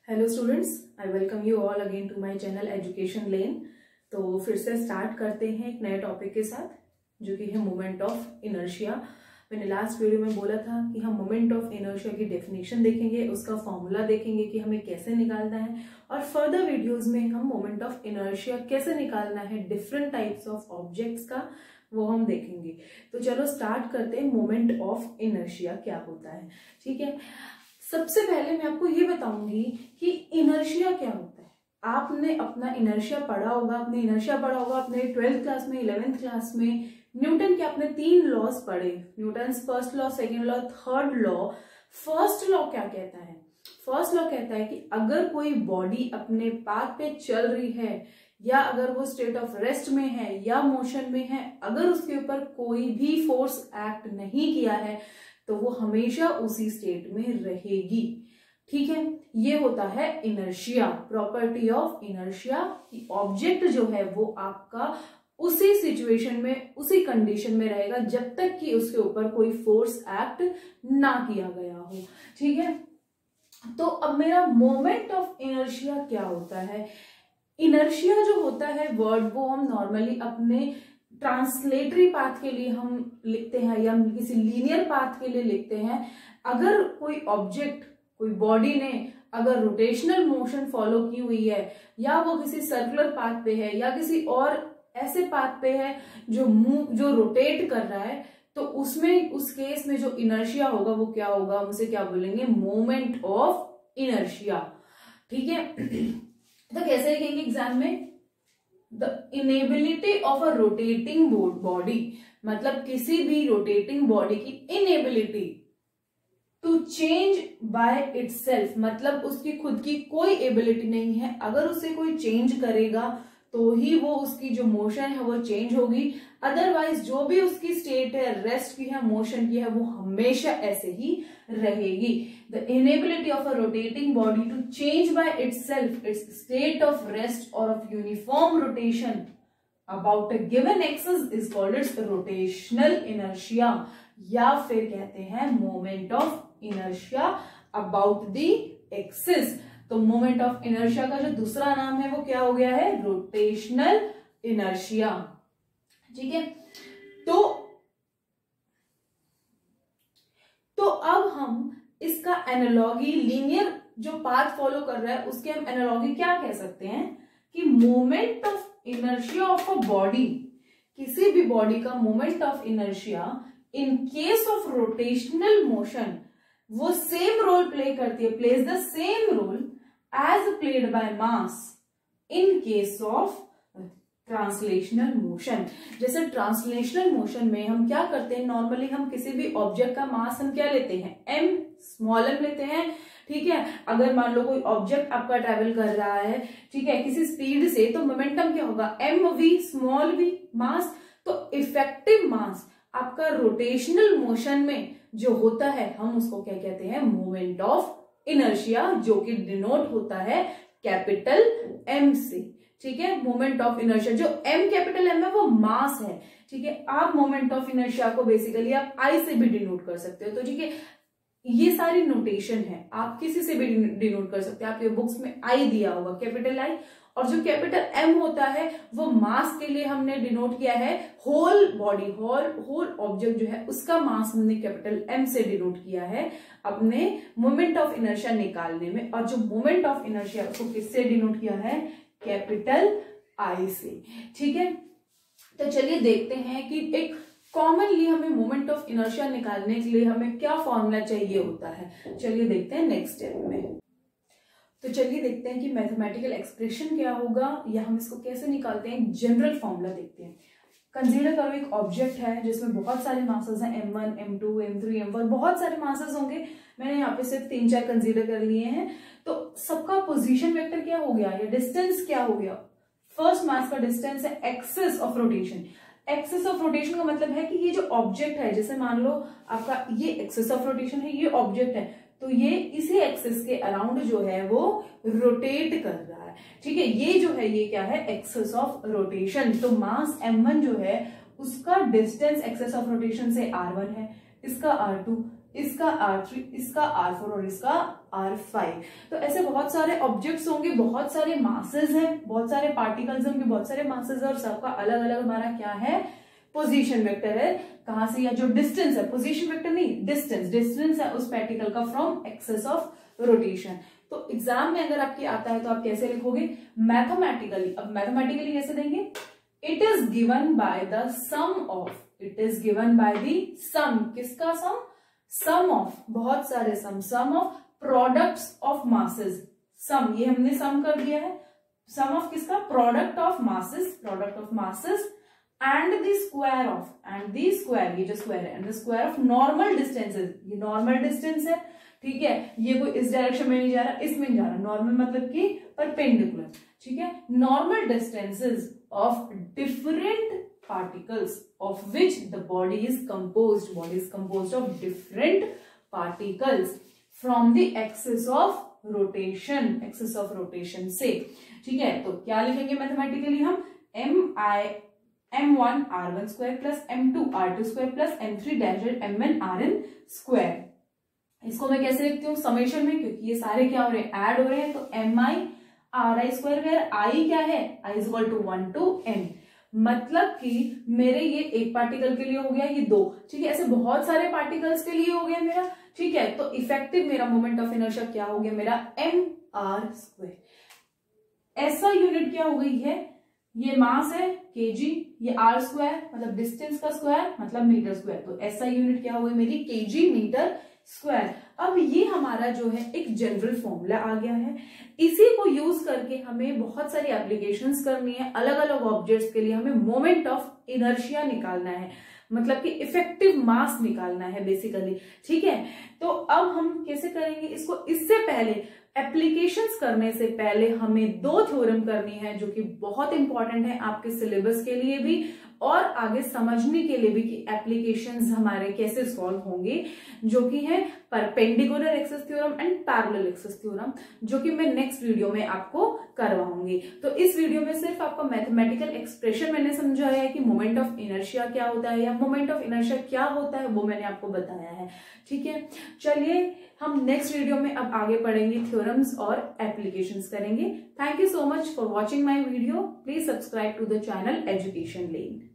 Hello students, I welcome you all again to my channel education lane. तो फिर से start करते हैं एक नए टॉपिक के साथ, जो कि है मोमेंट ऑफ इनर्शिया। मैंने लास्ट वीडियो में बोला था कि हम मोमेंट ऑफ इनर्शिया की डेफिनेशन देखेंगे, उसका फॉर्मूला देखेंगे कि हमें कैसे निकालना है, और फर्दर वीडियोस में हम मोमेंट ऑफ इनर्शिया कैसे निकालना है डिफरेंट टाइप्स ऑफ ऑब्जेक्ट्स का, वो हम देखेंगे। तो चलो स्टार्ट करते हैं। मोमेंट ऑफ इनर्शिया क्या होता है, ठीक है। सबसे पहले मैं आपको ये बताऊंगी कि इनर्शिया क्या होता है। आपने अपना इनर्शिया पढ़ा होगा, अपने 12th क्लास में, 11th क्लास में। न्यूटन के आपने 3 लॉज पढ़े, Newton first law, second law, third law. First law क्या कहता है? फर्स्ट लॉ कहता है कि अगर कोई बॉडी अपने पाथ पे चल रही है, या अगर वो स्टेट ऑफ रेस्ट में है या मोशन में है, अगर उसके ऊपर कोई भी फोर्स एक्ट नहीं किया है तो वो हमेशा उसी स्टेट में रहेगी। ठीक है, ये होता है इनर्शिया, प्रॉपर्टी ऑफ इनर्शिया। कि ऑब्जेक्ट जो है वो आपका उसी सिचुएशन में, उसी कंडीशन में रहेगा जब तक कि उसके ऊपर कोई फोर्स एक्ट ना किया गया हो। ठीक है, तो अब मेरा मोमेंट ऑफ इनर्शिया क्या होता है? इनर्शिया जो होता है वर्ड, वो हम नॉर्मली अपने ट्रांसलेटरी पाथ के लिए हम लिखते हैं या किसी लीनियर पाथ के लिए लिखते हैं। अगर कोई ऑब्जेक्ट, कोई बॉडी ने अगर रोटेशनल मोशन फॉलो की हुई है, या वो किसी सर्कुलर पाथ पे है, या किसी और ऐसे पाथ पे है जो रोटेट कर रहा है, तो उसमें, उस केस में जो इनर्शिया होगा वो क्या होगा? उसे क्या बोलेंगे? Moment of inertia. ठीक है, तो कैसे लिखेंगे एग्जाम में? The inability of a rotating body, मतलब किसी भी रोटेटिंग बॉडी की inability to change by itself, मतलब उसकी खुद की कोई एबिलिटी नहीं है। अगर उसे कोई चेंज करेगा तो ही वो, उसकी जो मोशन है वो चेंज होगी। अदरवाइज जो भी उसकी स्टेट है, रेस्ट की है, मोशन की है, वो हमेशा ऐसे ही रहेगी। The inability of a rotating body to change by itself its state of rest और of uniform rotation about a given axis is called its rotational inertia, या फिर कहते हैं moment of inertia about the axis. तो moment of inertia का जो दूसरा नाम है वो क्या हो गया है? Rotational inertia. ठीक है, तो अब हम इसका एनालॉगी, लीनियर जो पाथ फॉलो कर रहा है उसके हम एनालॉगी क्या कह सकते हैं? कि moment of inertia of a body, किसी भी बॉडी का moment of inertia in case of rotational motion वो सेम रोल प्ले करती है, plays the same role as played by mass in case of translational motion. जैसे translational motion में हम क्या करते हैं, नॉर्मली हम किसी भी ऑब्जेक्ट का मास हम क्या लेते हैं? m, स्मॉल m लेते हैं। ठीक है, अगर मान लो कोई ऑब्जेक्ट आपका ट्रेवल कर रहा है, ठीक है, किसी स्पीड से, तो मोमेंटम क्या होगा? mv, स्मॉल v, मास। तो इफेक्टिव मास आपका रोटेशनल मोशन में जो होता है, हम उसको क्या कहते हैं? मोमेंट ऑफ इनर्शिया, जो कि डिनोट होता है कैपिटल M से। ठीक है, मोमेंट ऑफ इनर्शिया, जो M कैपिटल M है वो मास है। ठीक है, आप मोमेंट ऑफ इनर्शिया को बेसिकली आप I से भी डिनोट कर सकते हो। तो ठीक है, ये सारी नोटेशन है, आप किसी से भी डिनोट कर सकते हैं। आपके बुक्स में I दिया होगा, कैपिटल I, और जो कैपिटल M होता है वो मास के लिए हमने डिनोट किया है होल बॉडी, होल ऑब्जेक्ट जो है उसका मास हमने कैपिटल M से डिनोट किया है अपने मोमेंट ऑफ इनर्शिया निकालने में। और जो मोमेंट ऑफ इनर्शिया उसको किससे डिनोट किया है? कैपिटल I से। ठीक है, तो चलिए देखते हैं कि एक कॉमनली हमें मोमेंट ऑफ इनर्शिया निकालने के लिए हमें क्या फॉर्मूला चाहिए होता है। चलिए देखते हैं नेक्स्ट स्टेप में। तो चलिए देखते हैं कि मैथमेटिकल एक्सप्रेशन क्या होगा, या हम इसको कैसे निकालते हैं। जनरल फॉर्मूला देखते हैं। कंसीडर करो एक ऑब्जेक्ट है जिसमें बहुत सारे मासेस हैं, m1, m2, m3, m4, बहुत सारे मासेस होंगे। मैंने यहाँ पे सिर्फ 3-4 कंसीडर कर लिए हैं। तो सबका पोजीशन वेक्टर क्या हो गया, या डिस्टेंस क्या हो गया? फर्स्ट मास का डिस्टेंस है axis of rotation. Axis of rotation का मतलब है कि ये जो ऑब्जेक्ट है, जैसे मान लो आपका ये एक्सिस ऑफ रोटेशन है, ये ऑब्जेक्ट है, तो ये इसी एक्सिस के अराउंड जो है वो रोटेट कर रहा है। ठीक है, ये जो है ये क्या है? Axis of rotation. तो मास m1 जो है उसका डिस्टेंस एक्सिस ऑफ रोटेशन से r1 है, इसका r2, इसका R3, इसका R4 और इसका r5। तो ऐसे बहुत सारे ऑब्जेक्ट्स होंगे, बहुत सारे मासेस हैं, बहुत सारे पार्टिकल्स होंगे, बहुत सारे मासेस है, और सबका अलग अलग हमारा क्या है, पोजीशन वेक्टर है। कहां से, या जो डिस्टेंस है, पोजीशन वेक्टर नहीं, डिस्टेंस है उस पार्टिकल का फ्रॉम एक्सेस ऑफ रोटेशन। तो एग्जाम में अगर आपके आता है तो आप कैसे लिखोगे, मैथमेटिकली। अब मैथमेटिकली कैसे देंगे, it is given by the sum of, it is given by the sum, किसका सम, सम ऑफ, बहुत सारे sum of products of masses. Sum, ये हमने सम कर दिया है, सम ऑफ किसका, product of masses and the square of, and the square, ये जो स्क्वायर है, and the square of normal distances, ये नॉर्मल डिस्टेंस है, ठीक है, ये कोई इस डायरेक्शन में नहीं जा रहा, इसमें जा रहा, नॉर्मल मतलब कि परपेंडिकुलर, ठीक है, normal distances of different particles of which the body is composed of different particles from the axis of rotation से, ठीक है। तो क्या लिखेंगे मैथमेटिकली हम, m1 r1 square plus m2 r2 square plus m3 dashed mn rn square. इसको मैं कैसे लिखती हूँ, समेशन में, क्योंकि ये सारे क्या हो रहे हैं, ऐड हो रहे हैं, तो mi ri square, where i क्या है, i is equal to 1 to n, मतलब कि मेरे ये एक पार्टिकल के लिए हो गया, ये दो, ठीक है, ऐसे बहुत सारे पार्टिकल्स के लिए हो गया मेरा, ठीक है। तो इफेक्टिव मेरा मोमेंट ऑफ इनर्शिया क्या हो गया मेरा, mr स्क्वायर। ऐसा यूनिट क्या हो गई है, ये मास है kg, ये r स्क्वायर मतलब डिस्टेंस का स्क्वायर मतलब मीटर स्क्वायर, तो ऐसा यूनिट क्या हो गई मेरी, kg मीटर स्क्वायर। अब ये हमारा जो है एक जनरल फॉर्मूला आ गया है, इसी को यूज करके हमें बहुत सारी एप्लीकेशंस करनी है, अलग अलग ऑब्जेक्ट्स के लिए हमें मोमेंट ऑफ इनर्शिया निकालना है, मतलब कि इफेक्टिव मास निकालना है बेसिकली, ठीक है। तो अब हम कैसे करेंगे इसको, इससे पहले एप्लीकेशंस करने से पहले हमें दो थ्योरम करनी है जो कि बहुत इंपॉर्टेंट है आपके सिलेबस के लिए भी और आगे समझने के लिए भी कि एप्लीकेशंस हमारे कैसे सॉल्व होंगे, जो कि है perpendicular axis theorem and parallel axis theorem, जो कि मैं नेक्स्ट वीडियो में आपको करवाऊंगी। तो इस वीडियो में सिर्फ आपको मैथमेटिकल एक्सप्रेशन मैंने समझाया है कि मोमेंट ऑफ इनर्शिया क्या होता है या मोमेंट ऑफ इनर्शिया क्या होता है, वो मैंने आपको बताया है, ठीक है। चलिए हम नेक्स्ट वीडियो में अब आगे पढ़ेंगे, थ्योरम्स और एप्लीकेशंस करेंगे। Thank you so much for watching my video. Please subscribe to the channel education lane.